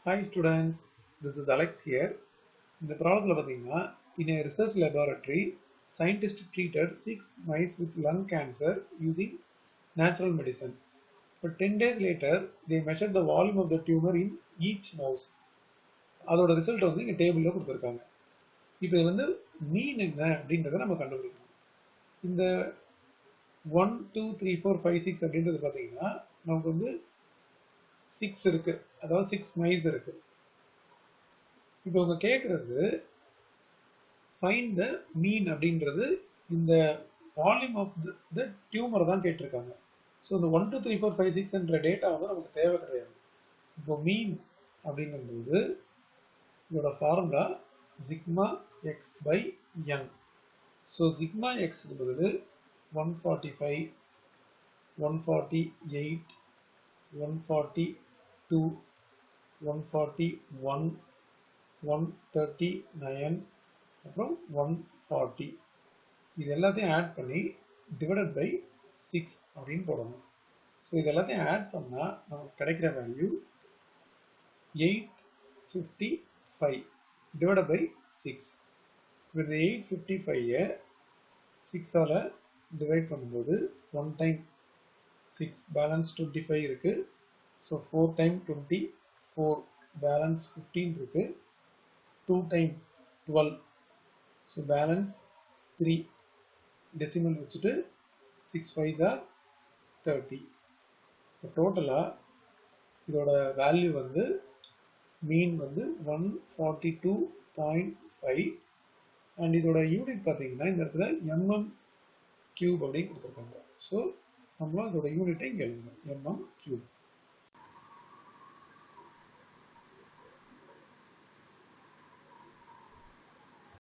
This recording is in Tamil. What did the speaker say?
Hi students, this is Alex here. In the process, in a research laboratory, scientists treated 6 mice with lung cancer using natural medicine. But 10 days later, they measured the volume of the tumor in each mouse. அதோட ரிசல்ட் வந்து இங்க டேபிள்ல கொடுத்திருக்காங்க. இப்போ இது வந்து மீன் என்ன அப்படின்றத நம்ம கண்டுபிடிக்கணும். இந்த 1 2 3 4 5 6 அப்படின்றது பாத்தீங்கன்னா நமக்கு வந்து 6 இருக்கு. அதாவது 6 mice இருக்கு. இப்போ அவங்க கேட்கறது ஃபைண்ட் த மீன் அப்படின்றது இந்த வால்யூம் ஆஃப் த டியூமர் தான் கேட்டிருக்காங்க. ஸோ இந்த 1 2 3 4 5 6ன்ற டேட்டா வந்து நமக்கு தேவை கிடையாது. இப்போ மீன் அப்படிங்கும்போது இதோட formula sigma x by n. So sigma எக்ஸ்க்கு பதில் 145 148 142 141 139 அப்புறம் 140 இது எல்லாத்தையும் ஆட் பண்ணி டிவைடட் பை 6 அப்படின்னு போடணும். ஸோ இது எல்லாத்தையும் ஆட் பண்ணால் நமக்கு கிடைக்கிற வேல்யூ 855 டிவைடட் பை 6. இந்த 855 6ஆல் டிவைட் பண்ணும்போது 1 டைம் 6 பேலன்ஸ் 25 இருக்கு. ஸோ 4 டைம் 20 4 பேலன்ஸ் 15 இருக்கு. 2 டைம் 12 ஸோ பேலன்ஸ் 3 டெசிமல் வச்சுட்டு 6 5s are 30. இப்போ டோட்டலாக இதோட வேல்யூ வந்து மீன் வந்து 142.5 அண்ட் இதோட யூனிட் பார்த்தீங்கன்னா இந்த இடத்துல mm கியூப் அப்படின்னு கொடுத்துருக்காங்க. ஸோ நம்மளும் இதோட யூனிட்டை இங்கே எழுதணும் mm